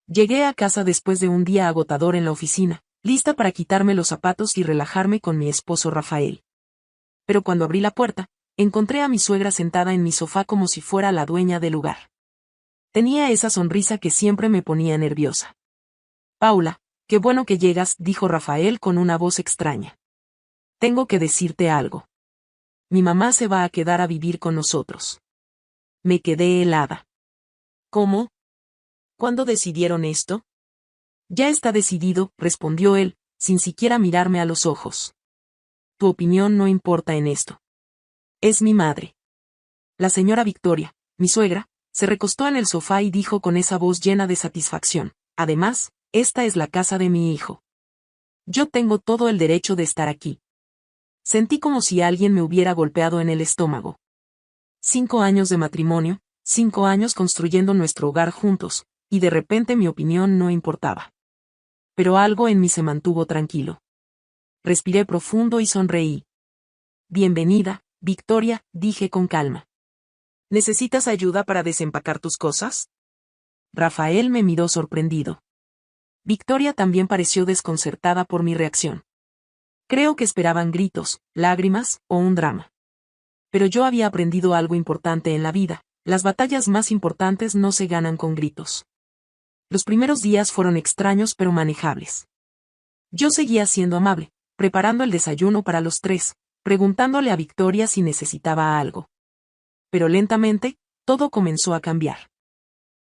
Llegué a casa después de un día agotador en la oficina, lista para quitarme los zapatos y relajarme con mi esposo Rafael. Pero cuando abrí la puerta, encontré a mi suegra sentada en mi sofá como si fuera la dueña del lugar. Tenía esa sonrisa que siempre me ponía nerviosa. Paula, qué bueno que llegas, dijo Rafael con una voz extraña. Tengo que decirte algo. Mi mamá se va a quedar a vivir con nosotros. Me quedé helada. ¿Cómo? ¿Cuándo decidieron esto? Ya está decidido, respondió él, sin siquiera mirarme a los ojos. Tu opinión no importa en esto. Es mi madre. La señora Victoria, mi suegra, se recostó en el sofá y dijo con esa voz llena de satisfacción, además, esta es la casa de mi hijo. Yo tengo todo el derecho de estar aquí. Sentí como si alguien me hubiera golpeado en el estómago. 5 años de matrimonio, 5 años construyendo nuestro hogar juntos, y de repente mi opinión no importaba. Pero algo en mí se mantuvo tranquilo. Respiré profundo y sonreí. Bienvenida, Victoria, dije con calma. ¿Necesitas ayuda para desempacar tus cosas? Rafael me miró sorprendido. Victoria también pareció desconcertada por mi reacción. Creo que esperaban gritos, lágrimas, o un drama. Pero yo había aprendido algo importante en la vida, las batallas más importantes no se ganan con gritos. Los primeros días fueron extraños pero manejables. Yo seguía siendo amable, preparando el desayuno para los 3, preguntándole a Victoria si necesitaba algo. Pero lentamente, todo comenzó a cambiar.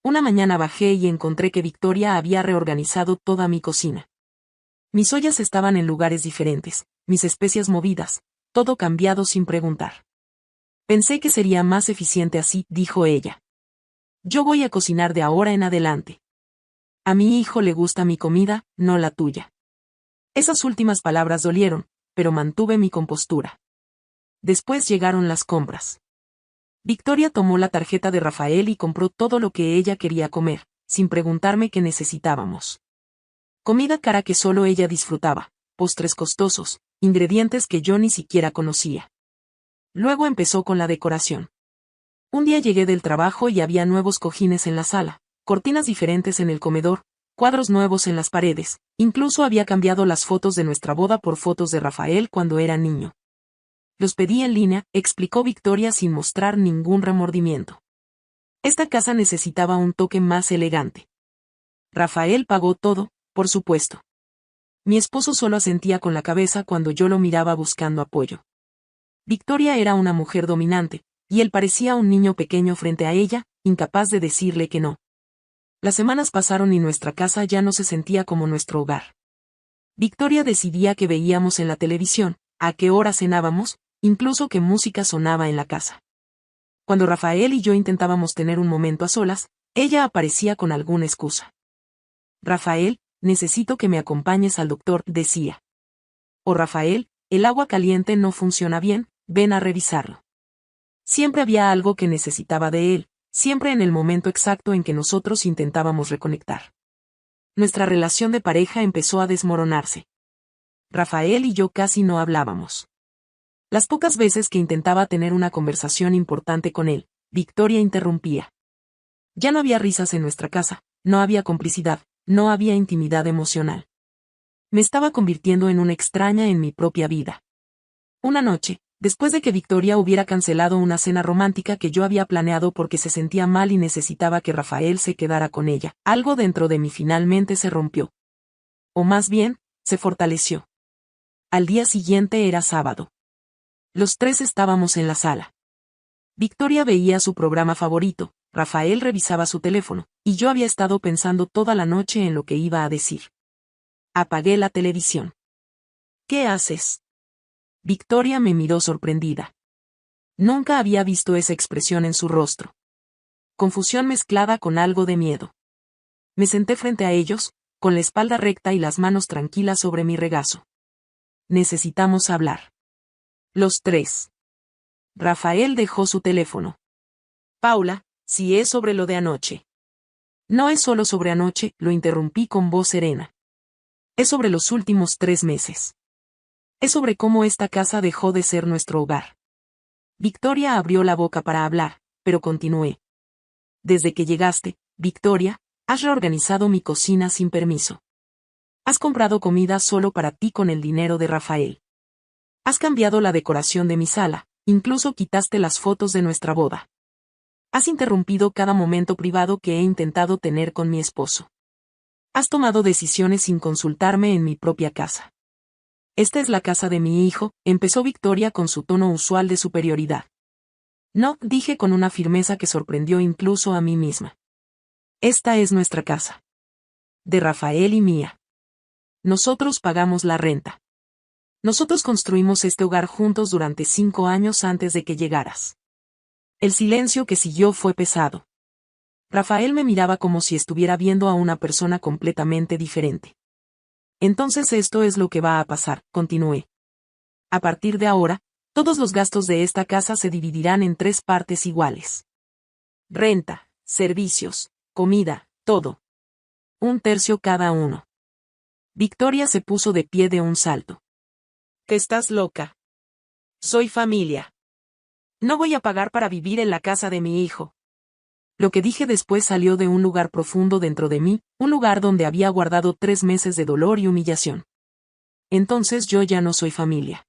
Una mañana bajé y encontré que Victoria había reorganizado toda mi cocina. Mis ollas estaban en lugares diferentes, mis especias movidas, todo cambiado sin preguntar. Pensé que sería más eficiente así, dijo ella. Yo voy a cocinar de ahora en adelante. A mi hijo le gusta mi comida, no la tuya. Esas últimas palabras dolieron, pero mantuve mi compostura. Después llegaron las compras. Victoria tomó la tarjeta de Rafael y compró todo lo que ella quería comer, sin preguntarme qué necesitábamos. Comida cara que solo ella disfrutaba, postres costosos, ingredientes que yo ni siquiera conocía. Luego empezó con la decoración. Un día llegué del trabajo y había nuevos cojines en la sala, cortinas diferentes en el comedor, cuadros nuevos en las paredes, incluso había cambiado las fotos de nuestra boda por fotos de Rafael cuando era niño. Los pedí en línea, explicó Victoria sin mostrar ningún remordimiento. Esta casa necesitaba un toque más elegante. Rafael pagó todo, por supuesto. Mi esposo solo asentía con la cabeza cuando yo lo miraba buscando apoyo. Victoria era una mujer dominante, y él parecía un niño pequeño frente a ella, incapaz de decirle que no. Las semanas pasaron y nuestra casa ya no se sentía como nuestro hogar. Victoria decidía qué veíamos en la televisión, a qué hora cenábamos, incluso qué música sonaba en la casa. Cuando Rafael y yo intentábamos tener un momento a solas, ella aparecía con alguna excusa. Rafael, necesito que me acompañes al doctor, decía. O Rafael, el agua caliente no funciona bien, ven a revisarlo. Siempre había algo que necesitaba de él, siempre en el momento exacto en que nosotros intentábamos reconectar. Nuestra relación de pareja empezó a desmoronarse. Rafael y yo casi no hablábamos. Las pocas veces que intentaba tener una conversación importante con él, Victoria interrumpía. Ya no había risas en nuestra casa, no había complicidad, no había intimidad emocional. Me estaba convirtiendo en una extraña en mi propia vida. Una noche, después de que Victoria hubiera cancelado una cena romántica que yo había planeado porque se sentía mal y necesitaba que Rafael se quedara con ella, algo dentro de mí finalmente se rompió. O más bien, se fortaleció. Al día siguiente era sábado. Los 3 estábamos en la sala. Victoria veía su programa favorito, Rafael revisaba su teléfono, y yo había estado pensando toda la noche en lo que iba a decir. Apagué la televisión. ¿Qué haces? Victoria me miró sorprendida. Nunca había visto esa expresión en su rostro. Confusión mezclada con algo de miedo. Me senté frente a ellos, con la espalda recta y las manos tranquilas sobre mi regazo. Necesitamos hablar. Los 3. Rafael dejó su teléfono. Paula, si es sobre lo de anoche. No es solo sobre anoche, lo interrumpí con voz serena. Es sobre los últimos 3 meses. Es sobre cómo esta casa dejó de ser nuestro hogar. Victoria abrió la boca para hablar, pero continué. Desde que llegaste, Victoria, Has reorganizado mi cocina sin permiso. Has comprado comida solo para ti con el dinero de Rafael. Has cambiado la decoración de mi sala, incluso quitaste las fotos de nuestra boda. Has interrumpido cada momento privado que he intentado tener con mi esposo. Has tomado decisiones sin consultarme en mi propia casa. Esta es la casa de mi hijo, empezó Victoria con su tono usual de superioridad. No, dije con una firmeza que sorprendió incluso a mí misma. Esta es nuestra casa. De Rafael y mía. Nosotros pagamos la renta. Nosotros construimos este hogar juntos durante 5 años antes de que llegaras. El silencio que siguió fue pesado. Rafael me miraba como si estuviera viendo a una persona completamente diferente. Entonces esto es lo que va a pasar, continué. A partir de ahora, todos los gastos de esta casa se dividirán en 3 partes iguales. Renta, servicios, comida, todo. 1/3 cada uno. Victoria se puso de pie de un salto. ¿Que estás loca? Soy familia. No voy a pagar para vivir en la casa de mi hijo. Lo que dije después salió de un lugar profundo dentro de mí, un lugar donde había guardado 3 meses de dolor y humillación. Entonces yo ya no soy familia.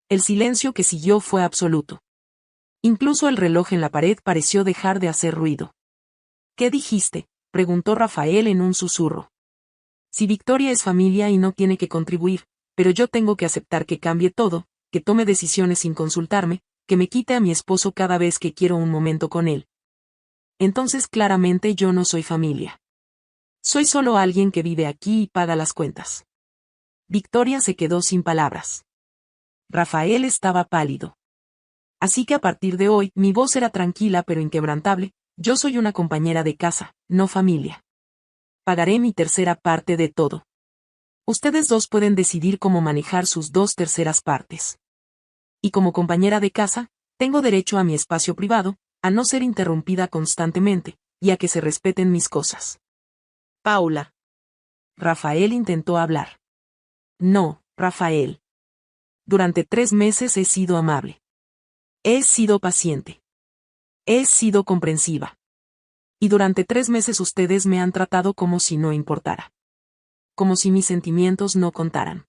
El silencio que siguió fue absoluto. Incluso el reloj en la pared pareció dejar de hacer ruido. ¿Qué dijiste?, preguntó Rafael en un susurro. Si Victoria es familia y no tiene que contribuir, pero yo tengo que aceptar que cambie todo, que tome decisiones sin consultarme, que me quite a mi esposo cada vez que quiero un momento con él. Entonces claramente yo no soy familia. Soy solo alguien que vive aquí y paga las cuentas. Victoria se quedó sin palabras. Rafael estaba pálido. Así que a partir de hoy mi voz era tranquila pero inquebrantable, yo soy una compañera de casa, no familia. Pagaré mi tercera parte de todo. Ustedes dos pueden decidir cómo manejar sus 2/3 partes. Y como compañera de casa, tengo derecho a mi espacio privado, a no ser interrumpida constantemente, y a que se respeten mis cosas. Paula. Rafael intentó hablar. No, Rafael. Durante 3 meses he sido amable. He sido paciente. He sido comprensiva. Y durante 3 meses ustedes me han tratado como si no importara. Como si mis sentimientos no contaran.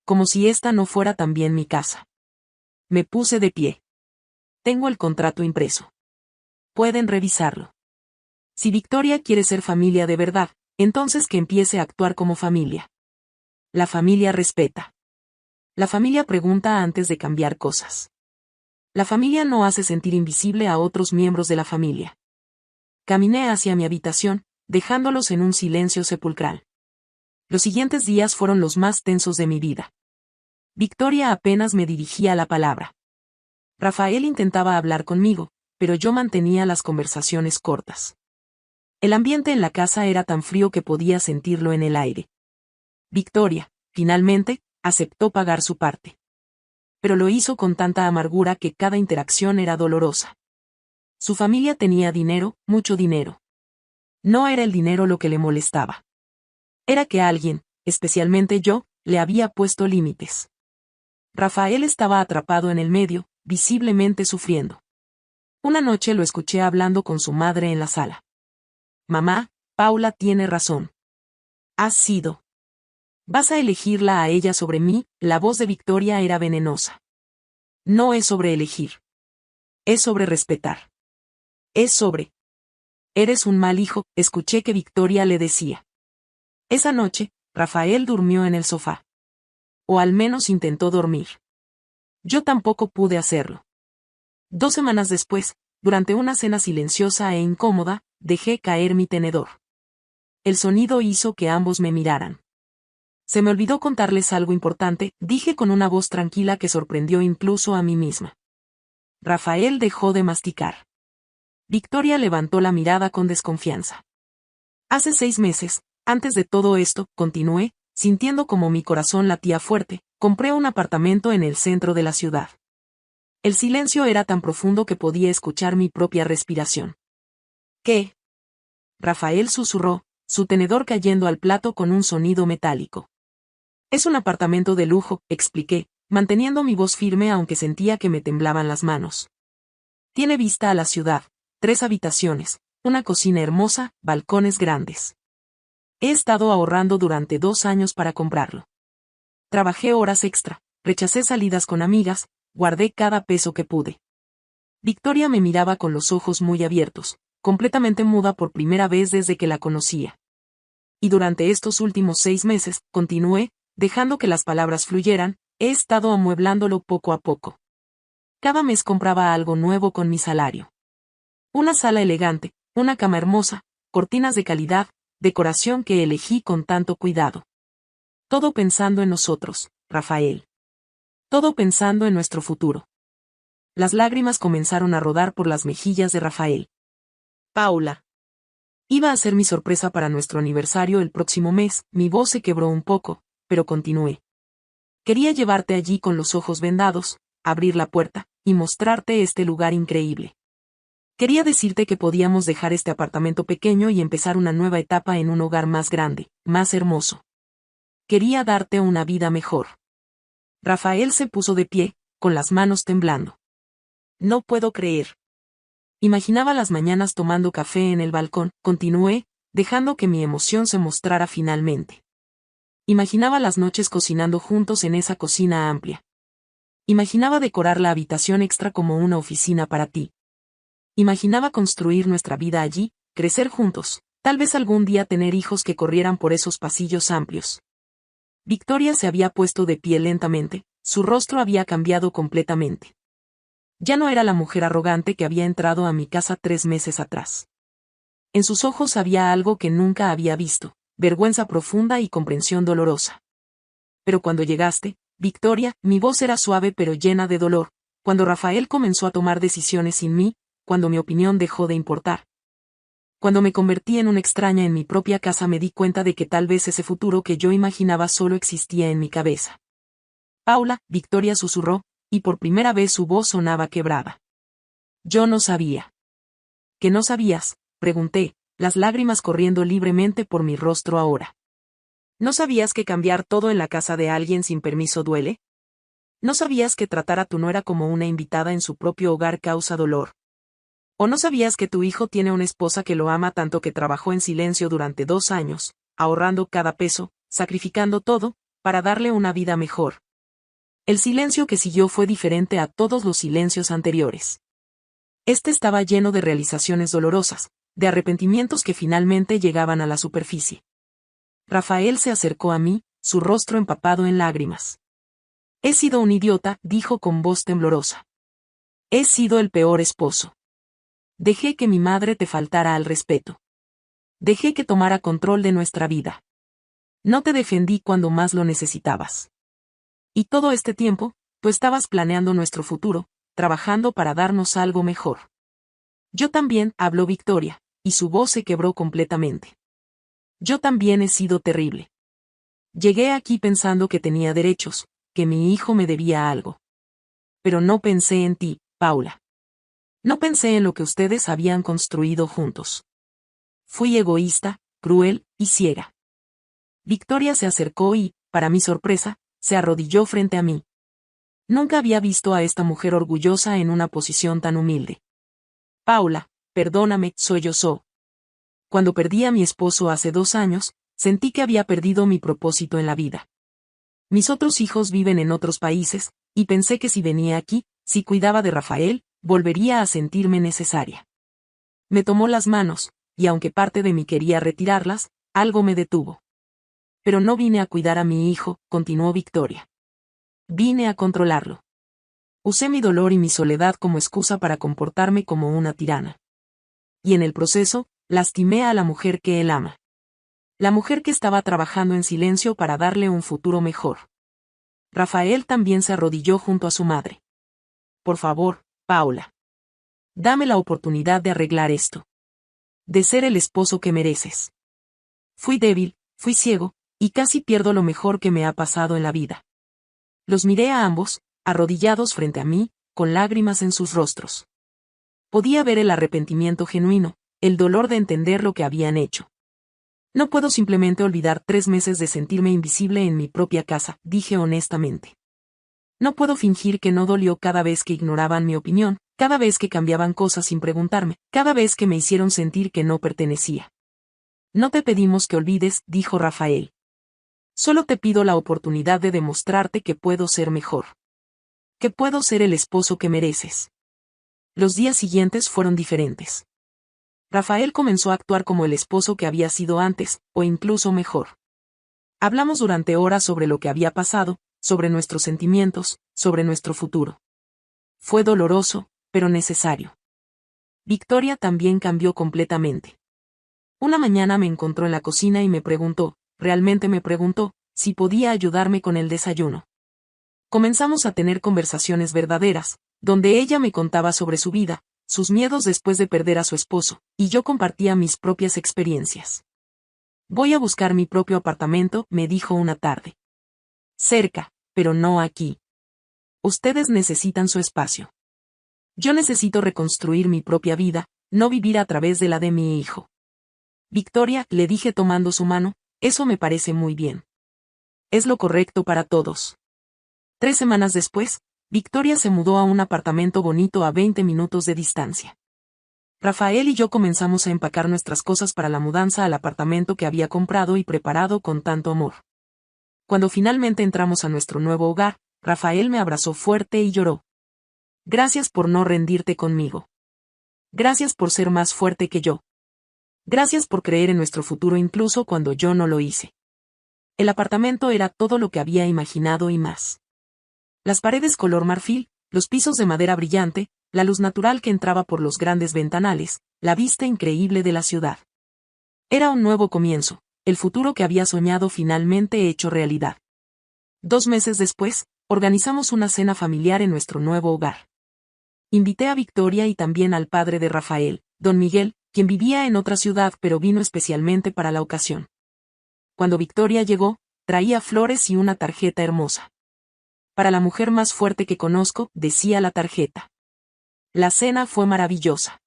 Como si esta no fuera también mi casa. Me puse de pie. Tengo el contrato impreso. Pueden revisarlo. Si Victoria quiere ser familia de verdad, entonces que empiece a actuar como familia. La familia respeta. La familia pregunta antes de cambiar cosas. La familia no hace sentir invisible a otros miembros de la familia. Caminé hacia mi habitación, dejándolos en un silencio sepulcral. Los siguientes días fueron los más tensos de mi vida. Victoria apenas me dirigía la palabra. Rafael intentaba hablar conmigo, pero yo mantenía las conversaciones cortas. El ambiente en la casa era tan frío que podía sentirlo en el aire. Victoria, finalmente, aceptó pagar su parte. Pero lo hizo con tanta amargura que cada interacción era dolorosa. Su familia tenía dinero, mucho dinero. No era el dinero lo que le molestaba. Era que alguien, especialmente yo, le había puesto límites. Rafael estaba atrapado en el medio, visiblemente sufriendo. Una noche lo escuché hablando con su madre en la sala. Mamá, Paula tiene razón. Has sido. Vas a elegirla a ella sobre mí, la voz de Victoria era venenosa. No es sobre elegir. Es sobre respetar. Es sobre. Eres un mal hijo, escuché que Victoria le decía. Esa noche, Rafael durmió en el sofá. O al menos intentó dormir. Yo tampoco pude hacerlo. 2 semanas después, durante una cena silenciosa e incómoda, dejé caer mi tenedor. El sonido hizo que ambos me miraran. Se me olvidó contarles algo importante, dije con una voz tranquila que sorprendió incluso a mí misma. Rafael dejó de masticar. Victoria levantó la mirada con desconfianza. Hace 6 meses, antes de todo esto, continué, sintiendo como mi corazón latía fuerte, compré un apartamento en el centro de la ciudad. El silencio era tan profundo que podía escuchar mi propia respiración. ¿Qué? Rafael susurró, su tenedor cayendo al plato con un sonido metálico. Es un apartamento de lujo, expliqué, manteniendo mi voz firme aunque sentía que me temblaban las manos. Tiene vista a la ciudad, 3 habitaciones, una cocina hermosa, balcones grandes. He estado ahorrando durante 2 años para comprarlo. Trabajé horas extra, rechacé salidas con amigas, guardé cada peso que pude. Victoria me miraba con los ojos muy abiertos, completamente muda por primera vez desde que la conocía. Y durante estos últimos 6 meses, continué, dejando que las palabras fluyeran, he estado amueblándolo poco a poco. Cada mes compraba algo nuevo con mi salario. Una sala elegante, una cama hermosa, cortinas de calidad, decoración que elegí con tanto cuidado. Todo pensando en nosotros, Rafael. Todo pensando en nuestro futuro. Las lágrimas comenzaron a rodar por las mejillas de Rafael. Paula. Iba a ser mi sorpresa para nuestro aniversario el próximo mes, mi voz se quebró un poco, pero continué. Quería llevarte allí con los ojos vendados, abrir la puerta, y mostrarte este lugar increíble. Quería decirte que podíamos dejar este apartamento pequeño y empezar una nueva etapa en un hogar más grande, más hermoso. Quería darte una vida mejor. Rafael se puso de pie, con las manos temblando. No puedo creer. Imaginaba las mañanas tomando café en el balcón, continué, dejando que mi emoción se mostrara finalmente. Imaginaba las noches cocinando juntos en esa cocina amplia. Imaginaba decorar la habitación extra como una oficina para ti. Imaginaba construir nuestra vida allí, crecer juntos, tal vez algún día tener hijos que corrieran por esos pasillos amplios. Victoria se había puesto de pie lentamente, su rostro había cambiado completamente. Ya no era la mujer arrogante que había entrado a mi casa 3 meses atrás. En sus ojos había algo que nunca había visto, vergüenza profunda y comprensión dolorosa. Pero cuando llegaste, Victoria, mi voz era suave pero llena de dolor, cuando Rafael comenzó a tomar decisiones sin mí, cuando mi opinión dejó de importar. Cuando me convertí en una extraña en mi propia casa me di cuenta de que tal vez ese futuro que yo imaginaba solo existía en mi cabeza. Paula, Victoria susurró, y por primera vez su voz sonaba quebrada. Yo no sabía. ¿Qué no sabías?, pregunté, las lágrimas corriendo libremente por mi rostro ahora. ¿No sabías que cambiar todo en la casa de alguien sin permiso duele? ¿No sabías que tratar a tu nuera como una invitada en su propio hogar causa dolor? ¿O no sabías que tu hijo tiene una esposa que lo ama tanto que trabajó en silencio durante 2 años, ahorrando cada peso, sacrificando todo, para darle una vida mejor? El silencio que siguió fue diferente a todos los silencios anteriores. Este estaba lleno de realizaciones dolorosas, de arrepentimientos que finalmente llegaban a la superficie. Rafael se acercó a mí, su rostro empapado en lágrimas. He sido un idiota, dijo con voz temblorosa. He sido el peor esposo. Dejé que mi madre te faltara al respeto. Dejé que tomara control de nuestra vida. No te defendí cuando más lo necesitabas. Y todo este tiempo, tú estabas planeando nuestro futuro, trabajando para darnos algo mejor. Yo también, habló Victoria, y su voz se quebró completamente. Yo también he sido terrible. Llegué aquí pensando que tenía derechos, que mi hijo me debía algo. Pero no pensé en ti, Paula. No pensé en lo que ustedes habían construido juntos. Fui egoísta, cruel y ciega. Victoria se acercó y, para mi sorpresa, se arrodilló frente a mí. Nunca había visto a esta mujer orgullosa en una posición tan humilde. Paula, perdóname, sollozó. Cuando perdí a mi esposo hace 2 años, sentí que había perdido mi propósito en la vida. Mis otros hijos viven en otros países, y pensé que si venía aquí, si cuidaba de Rafael, volvería a sentirme necesaria. Me tomó las manos, y aunque parte de mí quería retirarlas, algo me detuvo. Pero no vine a cuidar a mi hijo, continuó Victoria. Vine a controlarlo. Usé mi dolor y mi soledad como excusa para comportarme como una tirana. Y en el proceso, lastimé a la mujer que él ama. La mujer que estaba trabajando en silencio para darle un futuro mejor. Rafael también se arrodilló junto a su madre. Por favor, Paula. Dame la oportunidad de arreglar esto. De ser el esposo que mereces. Fui débil, fui ciego, y casi pierdo lo mejor que me ha pasado en la vida. Los miré a ambos, arrodillados frente a mí, con lágrimas en sus rostros. Podía ver el arrepentimiento genuino, el dolor de entender lo que habían hecho. No puedo simplemente olvidar 3 meses de sentirme invisible en mi propia casa, dije honestamente. No puedo fingir que no dolió cada vez que ignoraban mi opinión, cada vez que cambiaban cosas sin preguntarme, cada vez que me hicieron sentir que no pertenecía. No te pedimos que olvides, dijo Rafael. Solo te pido la oportunidad de demostrarte que puedo ser mejor. Que puedo ser el esposo que mereces. Los días siguientes fueron diferentes. Rafael comenzó a actuar como el esposo que había sido antes, o incluso mejor. Hablamos durante horas sobre lo que había pasado, sobre nuestros sentimientos, sobre nuestro futuro. Fue doloroso, pero necesario. Victoria también cambió completamente. Una mañana me encontró en la cocina y me preguntó, realmente me preguntó, si podía ayudarme con el desayuno. Comenzamos a tener conversaciones verdaderas, donde ella me contaba sobre su vida, sus miedos después de perder a su esposo, y yo compartía mis propias experiencias. Voy a buscar mi propio apartamento, me dijo una tarde. Cerca, pero no aquí. Ustedes necesitan su espacio. Yo necesito reconstruir mi propia vida, no vivir a través de la de mi hijo. Victoria, le dije tomando su mano, eso me parece muy bien. Es lo correcto para todos. 3 semanas después, Victoria se mudó a un apartamento bonito a 20 minutos de distancia. Rafael y yo comenzamos a empacar nuestras cosas para la mudanza al apartamento que había comprado y preparado con tanto amor. Cuando finalmente entramos a nuestro nuevo hogar, Rafael me abrazó fuerte y lloró. Gracias por no rendirte conmigo. Gracias por ser más fuerte que yo. Gracias por creer en nuestro futuro incluso cuando yo no lo hice. El apartamento era todo lo que había imaginado y más. Las paredes color marfil, los pisos de madera brillante, la luz natural que entraba por los grandes ventanales, la vista increíble de la ciudad. Era un nuevo comienzo, el futuro que había soñado finalmente hecho realidad. 2 meses después, organizamos una cena familiar en nuestro nuevo hogar. Invité a Victoria y también al padre de Rafael, don Miguel, quien vivía en otra ciudad pero vino especialmente para la ocasión. Cuando Victoria llegó, traía flores y una tarjeta hermosa. Para la mujer más fuerte que conozco, decía la tarjeta. La cena fue maravillosa.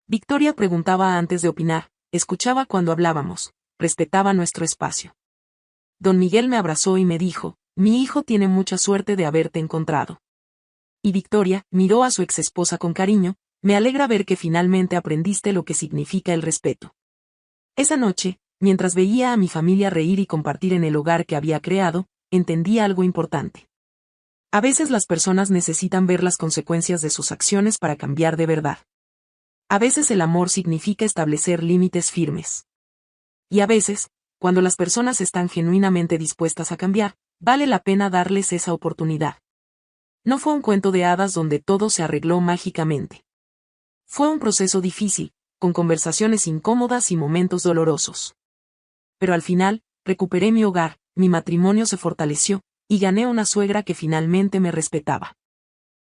Victoria preguntaba antes de opinar, escuchaba cuando hablábamos, respetaba nuestro espacio. Don Miguel me abrazó y me dijo, mi hijo tiene mucha suerte de haberte encontrado. Y Victoria miró a su exesposa con cariño, me alegra ver que finalmente aprendiste lo que significa el respeto. Esa noche, mientras veía a mi familia reír y compartir en el hogar que había creado, entendí algo importante. A veces las personas necesitan ver las consecuencias de sus acciones para cambiar de verdad. A veces el amor significa establecer límites firmes. Y a veces, cuando las personas están genuinamente dispuestas a cambiar, vale la pena darles esa oportunidad. No fue un cuento de hadas donde todo se arregló mágicamente. Fue un proceso difícil, con conversaciones incómodas y momentos dolorosos. Pero al final, recuperé mi hogar, mi matrimonio se fortaleció, y gané una suegra que finalmente me respetaba.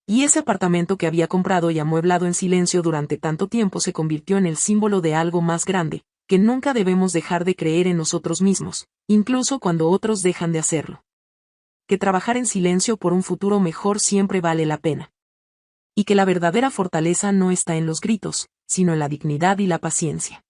Y ese apartamento que había comprado y amueblado en silencio durante tanto tiempo se convirtió en el símbolo de algo más grande, que nunca debemos dejar de creer en nosotros mismos, incluso cuando otros dejan de hacerlo. Que trabajar en silencio por un futuro mejor siempre vale la pena. Y que la verdadera fortaleza no está en los gritos, sino en la dignidad y la paciencia.